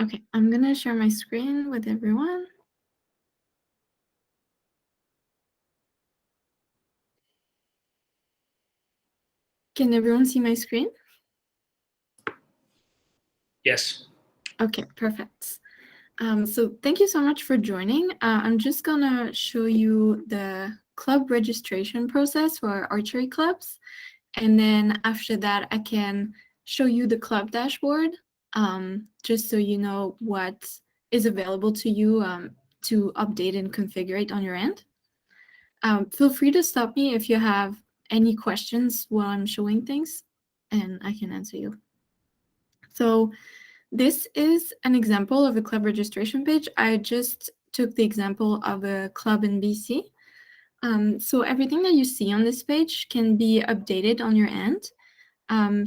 Okay, I'm gonna share my screen with everyone. Can everyone see my screen? Yes. Okay, perfect. So thank you so much for joining. I'm just gonna show you the club registration process for our archery clubs. And then after that, I can show you the club dashboard, just so you know what is available to you to update and configure it on your end. Feel free to stop me if you have any questions while I'm showing things, and I can answer you. So this is an example of a club registration page. I just took the example of a club in BC. So everything that you see on this page can be updated on your end.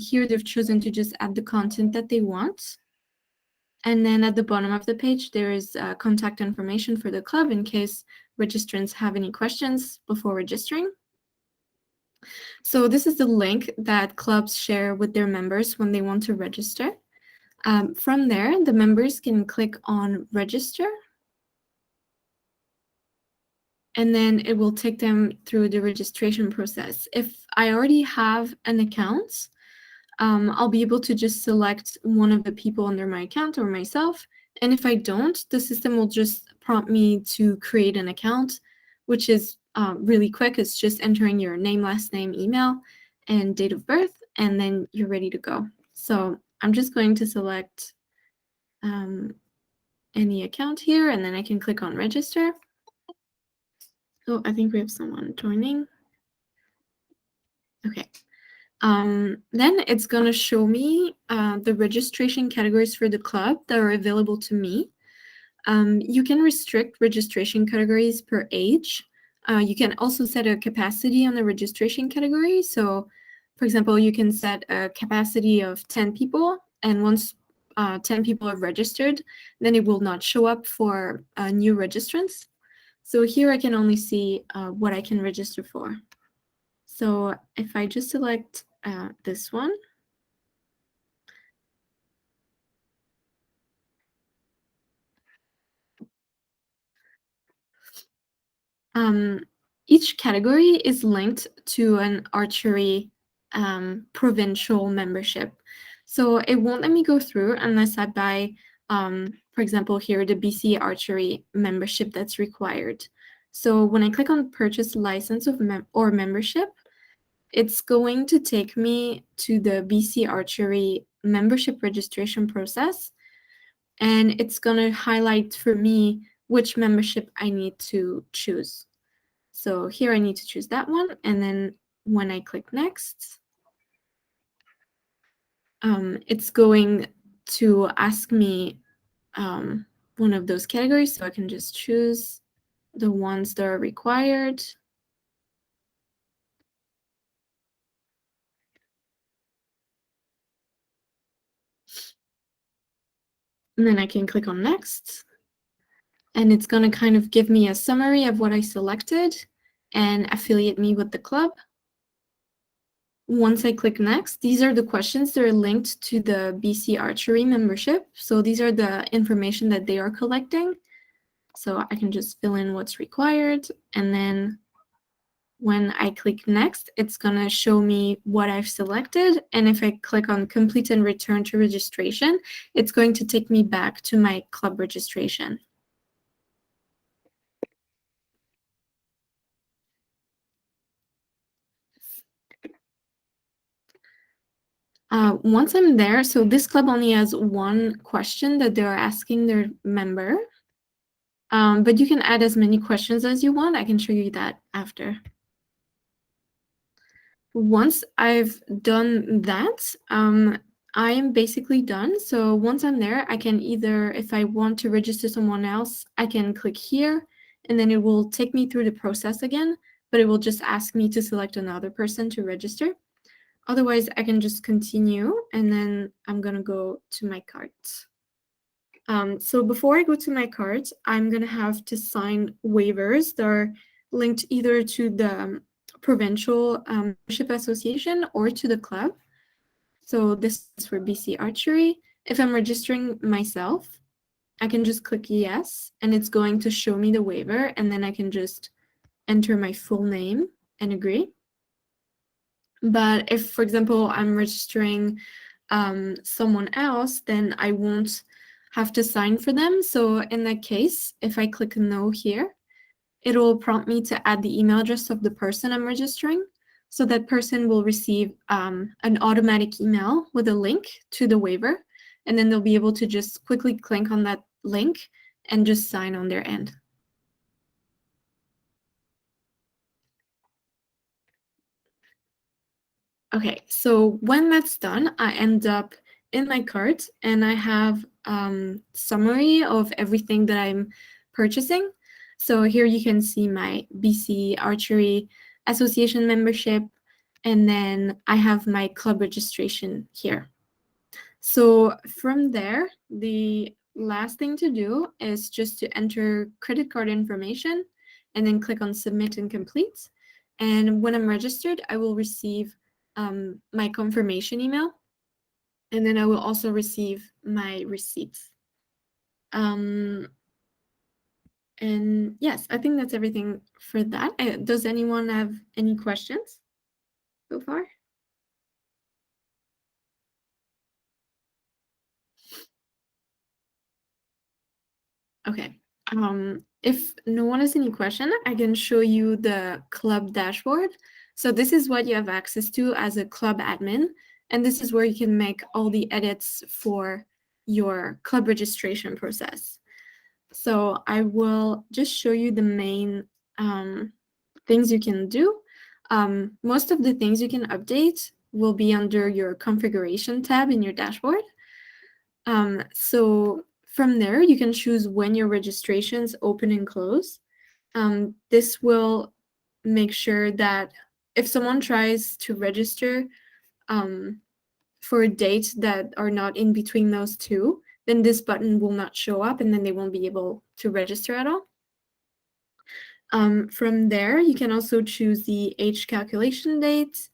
Here they've chosen to just add the content that they want. And then at the bottom of the page, there is contact information for the club in case registrants have any questions before registering. So this is the link that clubs share with their members when they want to register. From there, the members can click on register, and then it will take them through the registration process. If I already have an account, I'll be able to just select one of the people under my account or myself. And if I don't, the system will just prompt me to create an account, which is really quick. It's just entering your name, last name, email, and date of birth, and then you're ready to go. So I'm just going to select any account here, and then I can click on register. Oh, I think we have someone joining. Okay. Then it's going to show me the registration categories for the club that are available to me. You can restrict registration categories per age. You can also set a capacity on the registration category. So, for example, you can set a capacity of 10 people, and once 10 people have registered, then it will not show up for new registrants. So here I can only see what I can register for. So if I just select this one, each category is linked to an archery provincial membership. So it won't let me go through unless I buy, for example, here, the BC Archery membership that's required. So when I click on purchase license of or membership, it's going to take me to the BC Archery membership registration process, and it's going to highlight for me which membership I need to choose. So here I need to choose that one, and then when I click next, it's going to ask me one of those categories, so I can just choose the ones that are required. And then I can click on next, and it's going to kind of give me a summary of what I selected and affiliate me with the club. Once I click next, these are the questions that are linked to the BC Archery membership. So these are the information that they are collecting. So I can just fill in what's required. And then when I click next, it's going to show me what I've selected. And if I click on complete and return to registration, it's going to take me back to my club registration. Once I'm there, so this club only has one question that they're asking their member. But you can add as many questions as you want. I can show you that after. Once I've done that, I am basically done. So once I'm there, I can either, if I want to register someone else, I can click here, and then it will take me through the process again, but it will just ask me to select another person to register. Otherwise, I can just continue, and then I'm going to go to my cart. So before I go to my cart, I'm going to have to sign waivers that are linked either to the provincial membership association or to the club. So this is for BC Archery. If I'm registering myself, I can just click yes, and it's going to show me the waiver, and then I can just enter my full name and agree. But if, for example, I'm registering someone else, then I won't have to sign for them. So in that case, if I click no here, it will prompt me to add the email address of the person I'm registering. So that person will receive an automatic email with a link to the waiver, and then they'll be able to just quickly click on that link and just sign on their end. Okay, so when that's done, I end up in my cart and I have summary of everything that I'm purchasing. So here you can see my BC Archery Association membership, and then I have my club registration here. So from there, the last thing to do is just to enter credit card information and then click on submit and complete. And when I'm registered, I will receive my confirmation email, and then I will also receive my receipts. And yes, I think that's everything for that. Does anyone have any questions so far? Okay. If no one has any question, I can show you the club dashboard. So this is what you have access to as a club admin, and this is where you can make all the edits for your club registration process. So I will just show you the main things you can do. Most of the things you can update will be under your configuration tab in your dashboard. So from there, you can choose when your registrations open and close. This will make sure that if someone tries to register for a date that are not in between those two, then this button will not show up and then they won't be able to register at all. From there, you can also choose the age calculation date,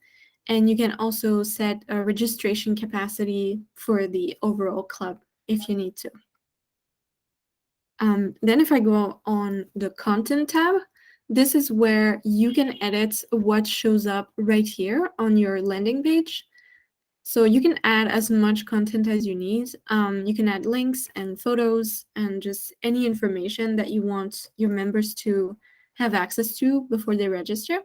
and you can also set a registration capacity for the overall club if you need to. Then if I go on the content tab, this is where you can edit what shows up right here on your landing page. So you can add as much content as you need. You can add links and photos and just any information that you want your members to have access to before they register.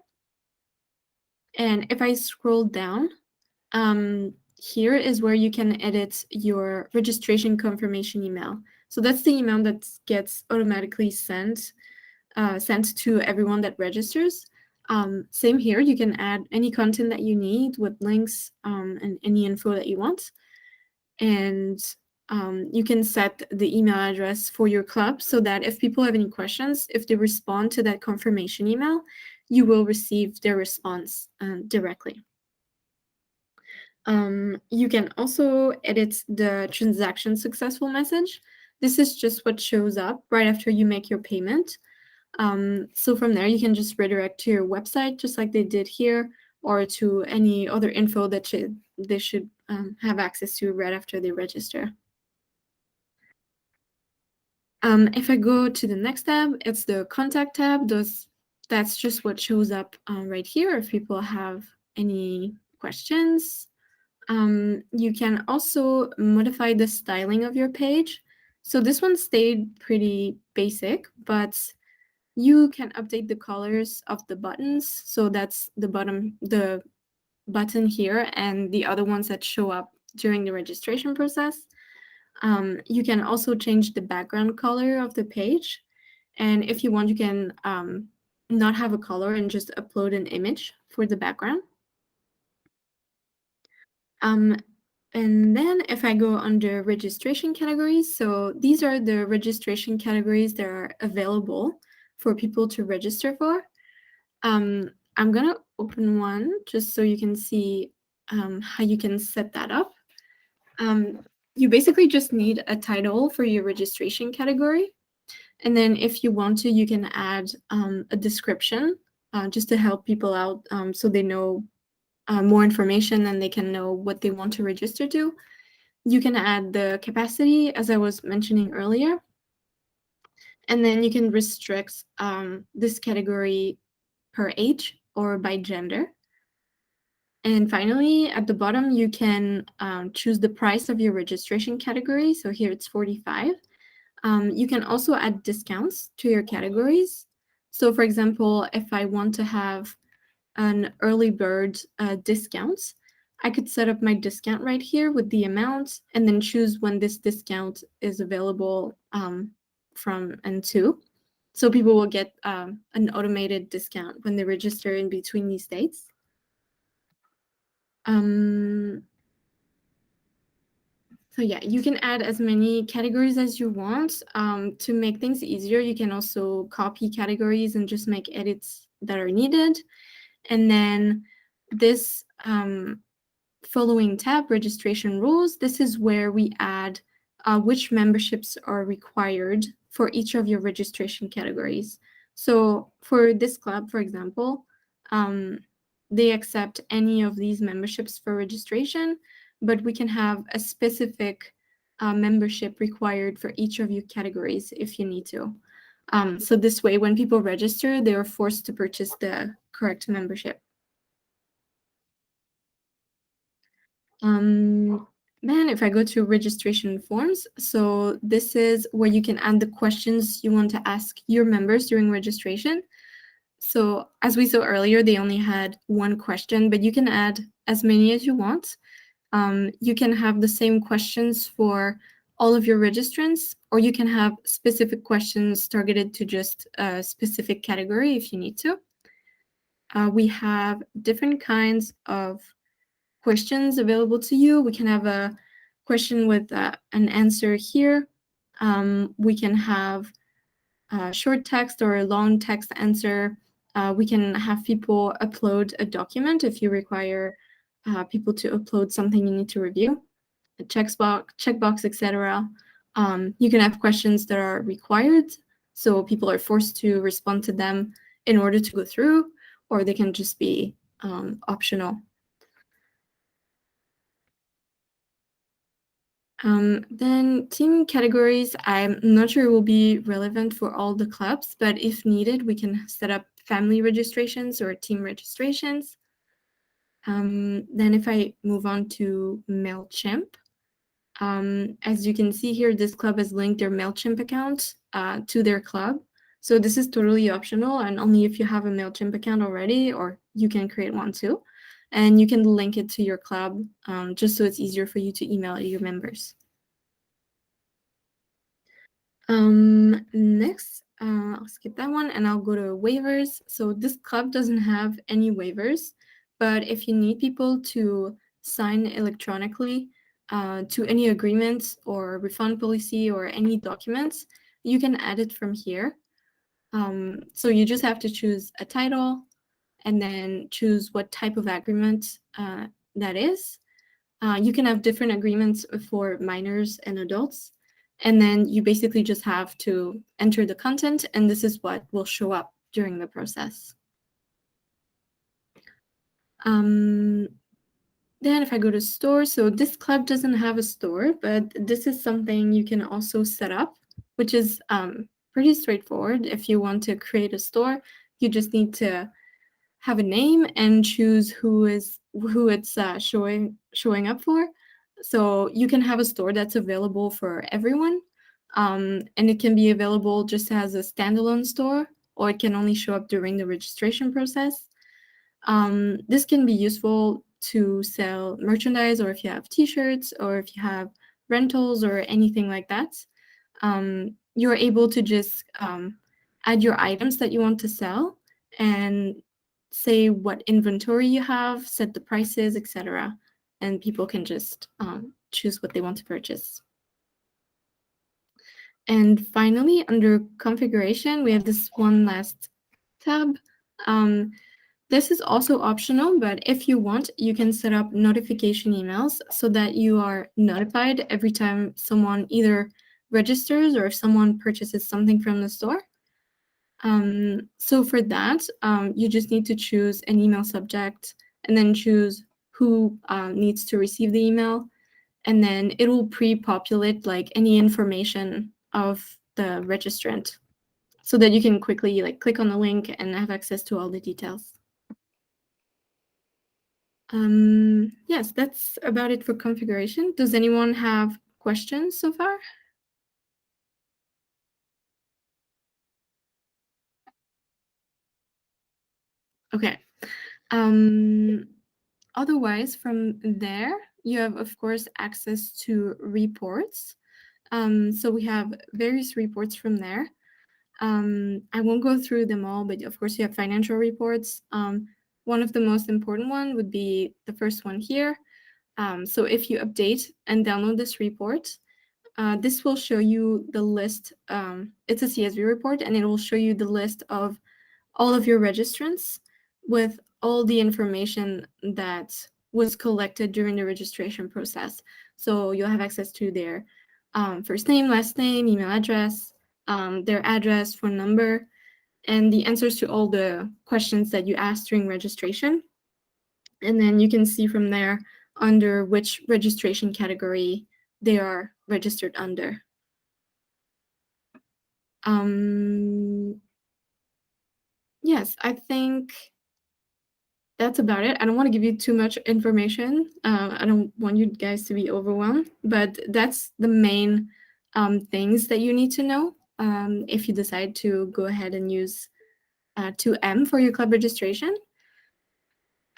And if I scroll down, here is where you can edit your registration confirmation email. So that's the email that gets automatically sent to everyone that registers. Same here, you can add any content that you need with links and any info that you want. And you can set the email address for your club so that if people have any questions, if they respond to that confirmation email, you will receive their response directly. You can also edit the transaction successful message. This is just what shows up right after you make your payment. So from there, you can just redirect to your website, just like they did here, or to any other info that they should have access to right after they register. If I go to the next tab, it's the contact tab. That's just what shows up right here if people have any questions. You can also modify the styling of your page. So this one stayed pretty basic, but you can update the colors of the buttons. So that's the button here and the other ones that show up during the registration process. You can also change the background color of the page. And if you want, you can not have a color and just upload an image for the background. And then if I go under registration categories, so these are the registration categories that are available for people to register for. I'm going to open one just so you can see how you can set that up. You basically just need a title for your registration category. And then if you want to, you can add a description just to help people out so they know more information and they can know what they want to register to. You can add the capacity, as I was mentioning earlier, and then you can restrict this category per age or by gender. And finally, at the bottom, you can choose the price of your registration category. So here it's 45. You can also add discounts to your categories. So for example, if I want to have an early bird discount, I could set up my discount right here with the amount and then choose when this discount is available from and to. So people will get an automated discount when they register in between these dates. So yeah, you can add as many categories as you want. To make things easier, you can also copy categories and just make edits that are needed. And then this following tab, registration rules, this is where we add which memberships are required for each of your registration categories. So for this club, for example, they accept any of these memberships for registration, but we can have a specific membership required for each of your categories if you need to. So this way, when people register, they are forced to purchase the correct membership. Then if I go to registration forms, so this is where you can add the questions you want to ask your members during registration. So as we saw earlier, they only had one question, but you can add as many as you want. You can have the same questions for all of your registrants, or you can have specific questions targeted to just a specific category if you need to. We have different kinds of questions available to you. We can have a question with an answer here. We can have a short text or a long text answer. We can have people upload a document if you require people to upload something you need to review, a checkbox, etc. You can have questions that are required, so people are forced to respond to them in order to go through, or they can just be optional. Then team categories, I'm not sure it will be relevant for all the clubs, but if needed, we can set up family registrations or team registrations. Then if I move on to MailChimp, as you can see here, this club has linked their MailChimp account to their club. So this is totally optional and only if you have a MailChimp account already, or you can create one too. And you can link it to your club just so it's easier for you to email your members. Next, I'll skip that one and I'll go to waivers. So this club doesn't have any waivers, but if you need people to sign electronically to any agreements or refund policy or any documents, you can add it from here. So you just have to choose a title and then choose what type of agreement that is. You can have different agreements for minors and adults. And then you basically just have to enter the content, and this is what will show up during the process. Then if I go to store, so this club doesn't have a store, but this is something you can also set up, which is pretty straightforward. If you want to create a store, you just need to have a name and choose who it's showing up for. So you can have a store that's available for everyone, and it can be available just as a standalone store, or it can only show up during the registration process. This can be useful to sell merchandise, or if you have t-shirts, or if you have rentals or anything like that. You're able to just add your items that you want to sell and say what inventory you have, set the prices, etc. And people can just choose what they want to purchase. And finally, under configuration, we have this one last tab. This is also optional, but if you want, you can set up notification emails so that you are notified every time someone either registers or if someone purchases something from the store. So for that, you just need to choose an email subject and then choose who needs to receive the email. and then it will pre-populate like any information of the registrant so that you can quickly like click on the link and have access to all the details. Yes, that's about it for configuration. Does anyone have questions so far? Okay. Otherwise, from there, you have, of course, access to reports. So we have various reports from there. I won't go through them all, but of course, you have financial reports. One of the most important one would be the first one here. So if you update and download this report, this will show you the list. It's a CSV report, and it will show you the list of all of your registrants with all the information that was collected during the registration process. So you'll have access to their first name, last name, email address, their address, phone number, and the answers to all the questions that you asked during registration. And then you can see from there under which registration category they are registered under. Yes, I think that's about it. I don't want to give you too much information. I don't want you guys to be overwhelmed, but that's the main things that you need to know if you decide to go ahead and use 2M for your club registration.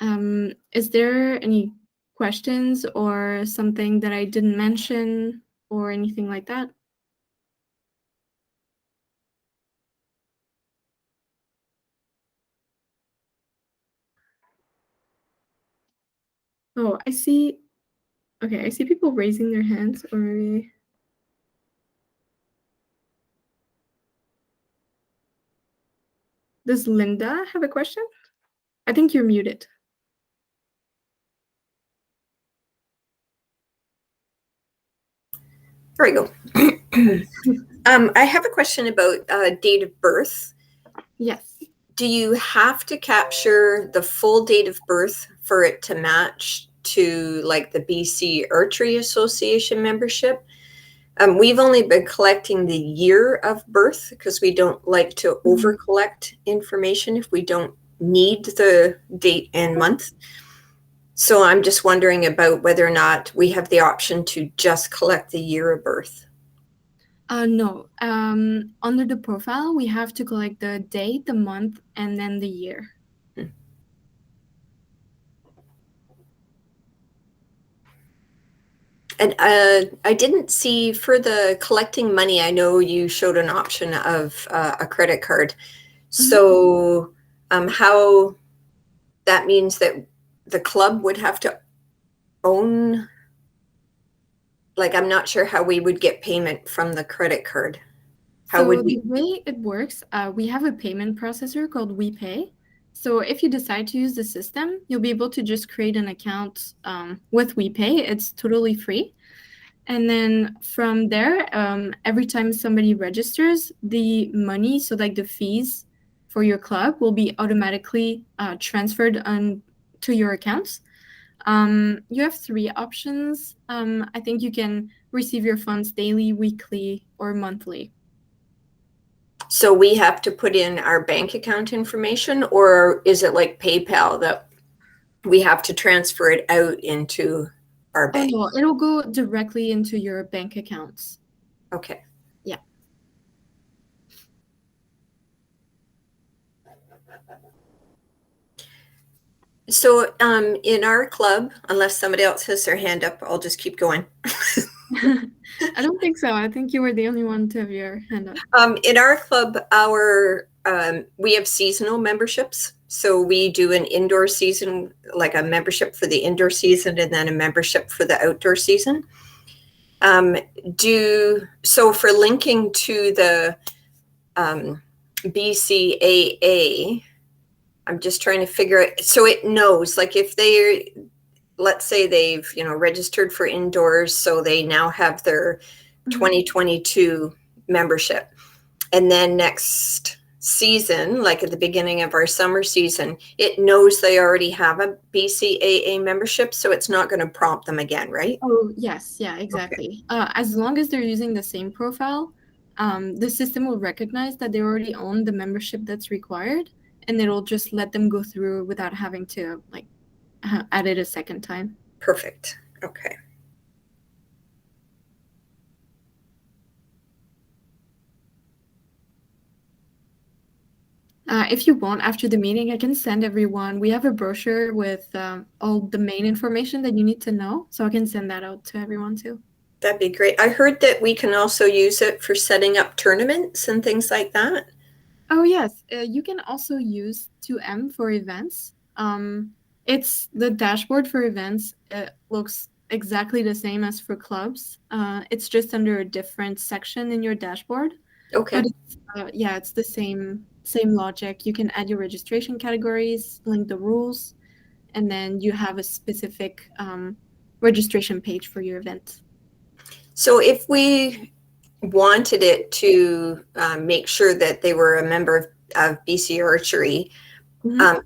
Is there any questions or something that I didn't mention or anything like that? Oh, I see. Okay, I see people raising their hands, or maybe. Does Linda have a question? I think you're muted. There we go. I have a question about date of birth. Yes. Do you have to capture the full date of birth for it to match to like the BC Archery Association membership? We've only been collecting the year of birth because we don't like to over collect information if we don't need the date and month. So I'm just wondering about whether or not we have the option to just collect the year of birth. No. Under the profile, we have to collect the date, the month, and then the year. And I didn't see for the collecting money, I know you showed an option of a credit card. So how that means that the club would have to own, like, I'm not sure how we would get payment from the credit card. How would we? The way it works, we have a payment processor called WePay. So if you decide to use the system, you'll be able to just create an account with WePay. It's totally free. And then from there, every time somebody registers, the money, so like the fees for your club, will be automatically transferred to your accounts. You have 3 options. I think you can receive your funds daily, weekly, or monthly. So we have to put in our bank account information, or is it like PayPal that we have to transfer it out into our bank? Oh, no, it'll go directly into your bank accounts. Okay. Yeah. So in our club, unless somebody else has their hand up, I'll just keep going. I don't think so. I think you were the only one to have your hand up. In our club, we have seasonal memberships. So we do an indoor season, like a membership for the indoor season, and then a membership for the outdoor season. So for linking to the BCAA, I'm just trying to figure it. So it knows, like, if they, let's say they've, registered for indoors, so they now have their 2022 membership. And then next season, like at the beginning of our summer season, it knows they already have a BCAA membership, so it's not going to prompt them again, right? Oh, yes, yeah, exactly. As long as they're using the same profile, the system will recognize that they already own the membership that's required, and it'll just let them go through without having to like add it a second time. Perfect. Okay. If you want, after the meeting, I can send everyone. We have a brochure with all the main information that you need to know, so I can send that out to everyone too. That'd be great. I heard that we can also use it for setting up tournaments and things like that. Oh, yes. You can also use 2M for events. It's the dashboard for events. It looks exactly the same as for clubs. It's just under a different section in your dashboard. Okay. But it's, yeah, it's the same logic. You can add your registration categories, link the rules, and then you have a specific registration page for your event. So if we wanted it to make sure that they were a member of BC Archery,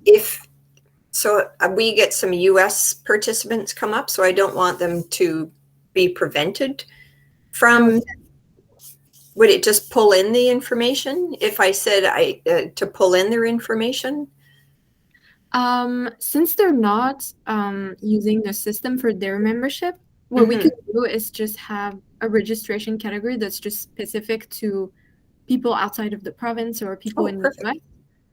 if so, we get some US participants come up, so I don't want them to be prevented from. Would it just pull in the information if I said to pull in their information? Since they're not using the system for their membership, what we could do is just have a registration category that's just specific to people outside of the province or people in the US,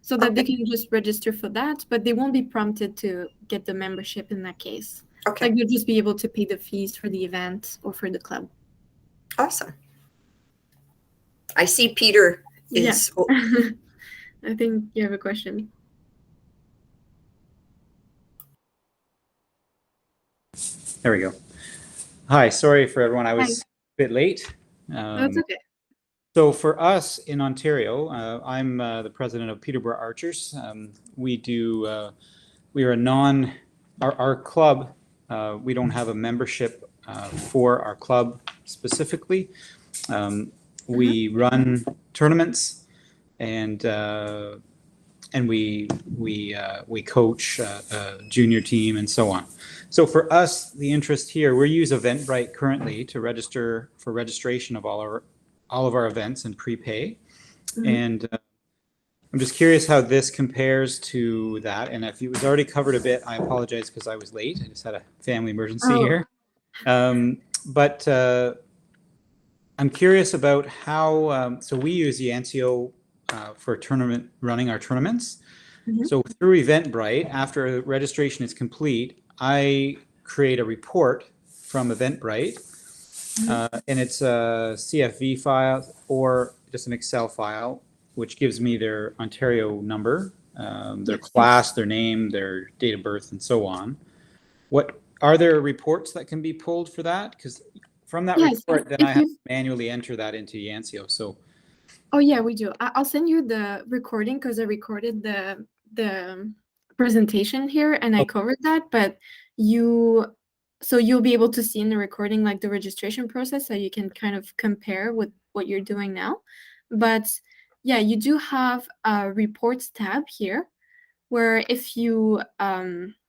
so that they can just register for that, but they won't be prompted to get the membership in that case. Okay. Like, they'll just be able to pay the fees for the event or for the club. Awesome. I see Peter is. Yeah. I think you have a question. There we go. Hi, sorry for everyone. I was a bit late. That's okay. So for us in Ontario, I'm the president of Peterborough Archers. We are our club, we don't have a membership for our club specifically. We run tournaments and we coach a junior team and so on. So for us, the interest here, we use Eventbrite currently to register for registration of all of our events and prepay. And I'm just curious how this compares to that. And if it was already covered a bit, I apologize because I was late. I just had a family emergency here. But I'm curious about how, so we use Yancio for running our tournaments. So through Eventbrite, after registration is complete, I create a report from Eventbrite, and it's a CSV file or just an Excel file, which gives me their Ontario number, their class, their name, their date of birth, and so on. What are there reports that can be pulled for that? Because from that report, then I have to manually enter that into Yancio. So. Oh yeah, we do. I'll send you the recording because I recorded the presentation here and I covered that. But you'll be able to see in the recording like the registration process, so you can kind of compare with what you're doing now. But yeah, you do have a reports tab here, where if you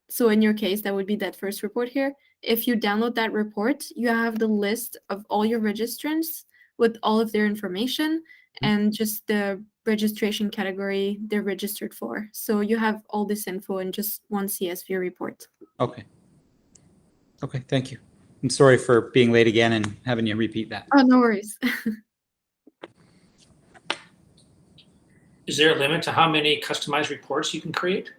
so in your case, that would be that first report here. If you download that report, you have the list of all your registrants with all of their information and just the registration category they're registered for. So you have all this info in just one CSV report. Okay. Okay, thank you. I'm sorry for being late again and having you repeat that. Oh, no worries. Is there a limit to how many customized reports you can create?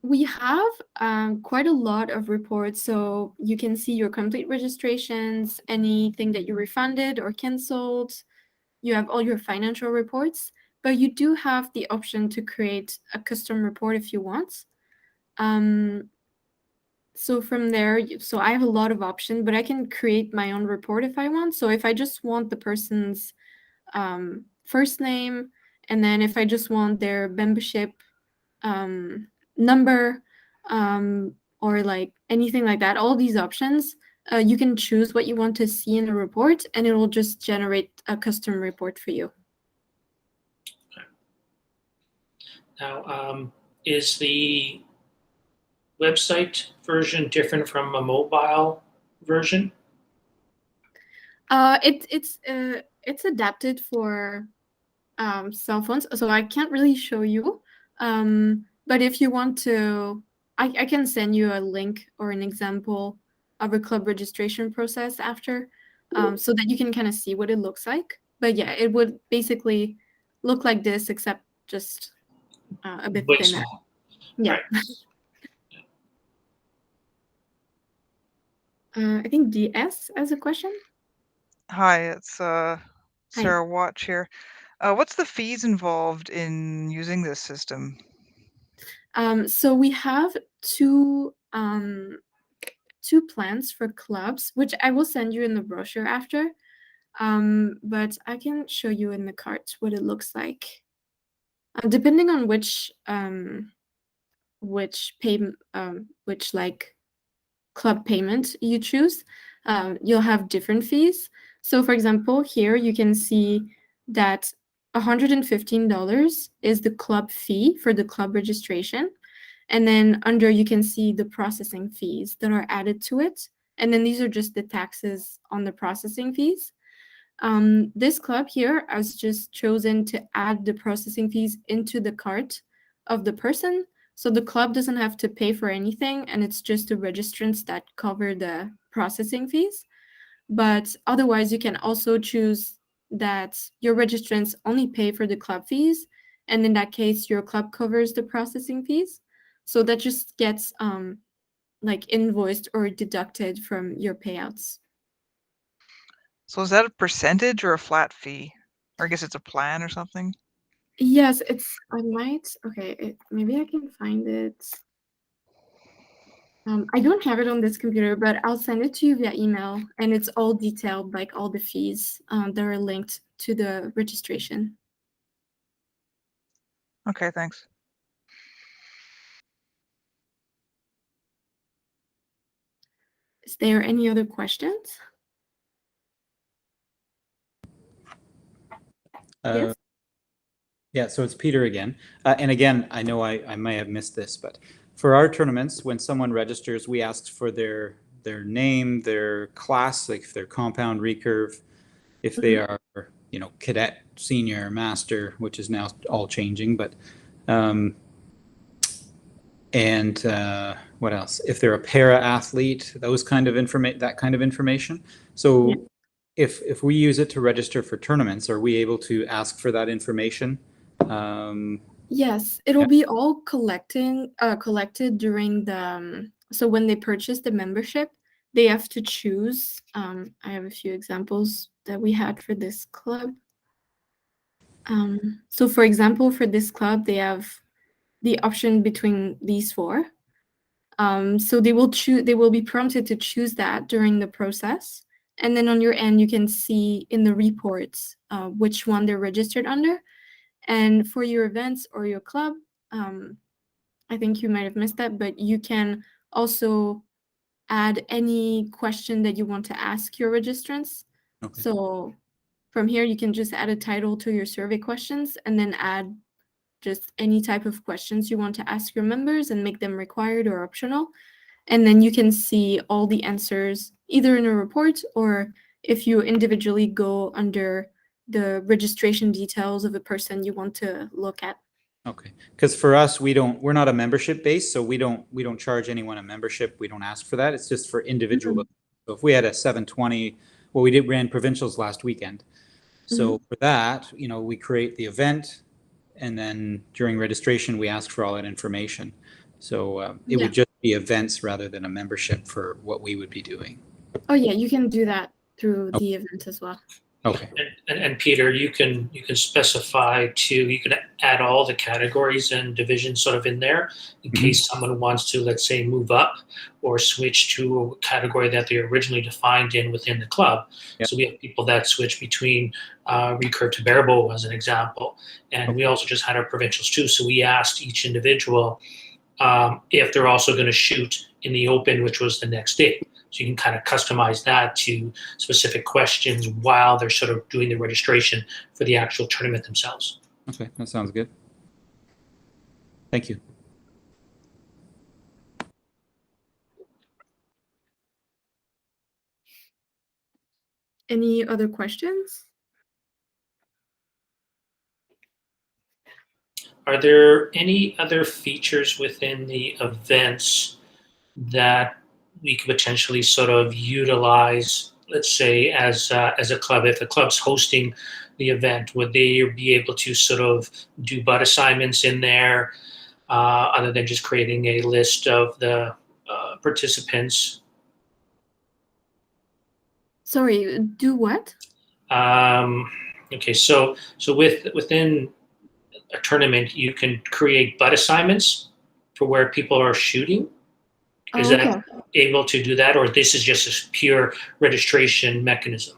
We have quite a lot of reports, so you can see your complete registrations, anything that you refunded or canceled. You have all your financial reports, but you do have the option to create a custom report if you want. So from there, so I have a lot of options, but I can create my own report if I want. So if I just want the person's first name, and then if I just want their membership number, or like anything like that, all these options, you can choose what you want to see in the report, and it will just generate a custom report for you. Now, is the website version different from a mobile version? It's adapted for cell phones, so I can't really show you. But if you want to, I can send you a link or an example of a club registration process after, so that you can kind of see what it looks like. But yeah, it would basically look like this, except just a bit Way thinner. small. Yeah. Right. I think DS has a question. Hi, it's Sarah Watch here. What's the fees involved in using this system? So we have two plans for clubs, which I will send you in the brochure after. But I can show you in the cart what it looks like. Depending on which like club payment you choose, you'll have different fees. So for example, here you can see that $115 is the club fee for the club registration. And then under you can see the processing fees that are added to it. And then these are just the taxes on the processing fees. This club here, I was just chosen to add the processing fees into the cart of the person. So the club doesn't have to pay for anything, and it's just the registrants that cover the processing fees. But otherwise, you can also choose that your registrants only pay for the club fees, and in that case, your club covers the processing fees. So that just gets like invoiced or deducted from your payouts. So is that a percentage or a flat fee? Or I guess it's a plan or something? Yes, maybe I can find it. I don't have it on this computer, but I'll send it to you via email, and it's all detailed, like all the fees that are linked to the registration. Okay, thanks. Is there any other questions? Yes. Yeah, so it's Peter again. And again, I know I may have missed this, but for our tournaments, when someone registers, we ask for their name, their class, like if they're compound, recurve, if they are, cadet, senior, master, which is now all changing, but and what else? If they're a para athlete, that kind of information. So Yeah. if we use it to register for tournaments, are we able to ask for that information? Yes, it'll be all collected during the so when they purchase the membership, they have to choose. I have a few examples that we had for this club. So for example, for this club, they have the option between these four. So they will be prompted to choose that during the process. And then on your end, you can see in the reports which one they're registered under. And for your events or your club, I think you might have missed that, but you can also add any question that you want to ask your registrants. Okay. So from here, you can just add a title to your survey questions and then add just any type of questions you want to ask your members and make them required or optional. And then you can see all the answers either in a report or if you individually go under the registration details of a person you want to look at. Okay, because for us, we're not a membership base, so we don't charge anyone a membership. We don't ask for that. It's just for individual. So if we had a 720, well, we ran provincials last weekend. So for that, we create the event, and then during registration, we ask for all that information. So it would just be events rather than a membership for what we would be doing. Oh yeah, you can do that through the event as well. Okay. And Peter, you can specify you can add all the categories and divisions sort of in there in case someone wants to, let's say, move up or switch to a category that they originally defined in within the club. Yep. So we have people that switch between recurve to barebow as an example. And we also just had our provincials too. So we asked each individual if they're also going to shoot in the open, which was the next day. So you can kind of customize that to specific questions while they're sort of doing the registration for the actual tournament themselves. Okay, that sounds good. Thank you. Any other questions? Are there any other features within the events that we could potentially sort of utilize, let's say, as a club? If a club's hosting the event, would they be able to sort of do butt assignments in there, other than just creating a list of the participants? Sorry, do what? Okay, so within a tournament, you can create butt assignments for where people are shooting. Is Oh, okay. that able to do that, or this is just a pure registration mechanism?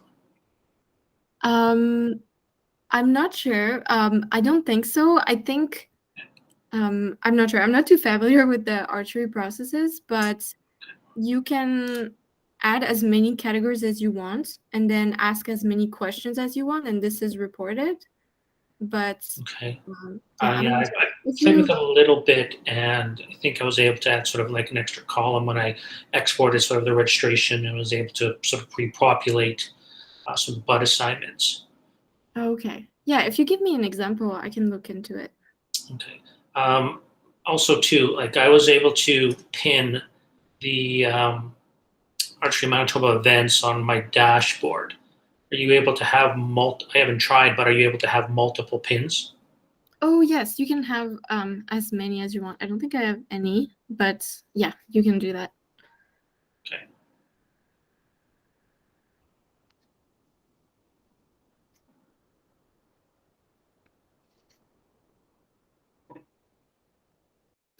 I'm not sure. I don't think so. I think I'm not sure. I'm not too familiar with the archery processes, but you can add as many categories as you want and then ask as many questions as you want, and this is reported. But Okay. yeah, I'm Yeah, not I sure. If played with you it a little bit, and I think I was able to add sort of like an extra column when I exported sort of the registration, and was able to sort of pre-populate some butt assignments. okay. Yeah, if you give me an example, I can look into it. Okay. Also, too, like I was able to pin the Archery Manitoba events on my dashboard. Are you able to have I haven't tried, but are you able to have multiple pins? Oh yes, you can have as many as you want. I don't think I have any, but yeah, you can do that. Okay.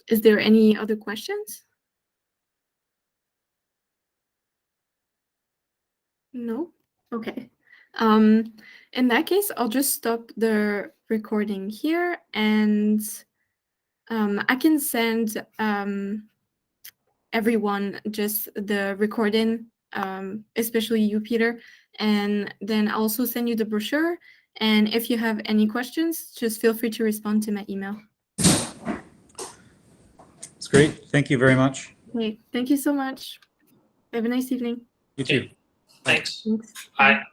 Is there any other questions? No? Okay. In that case, I'll just stop the recording here, and I can send everyone just the recording, especially you, Peter, and then I'll also send you the brochure. And if you have any questions, just feel free to respond to my email. It's great. Thank you very much. Okay, thank you so much. Have a nice evening. You too. Thanks. Thanks. Bye.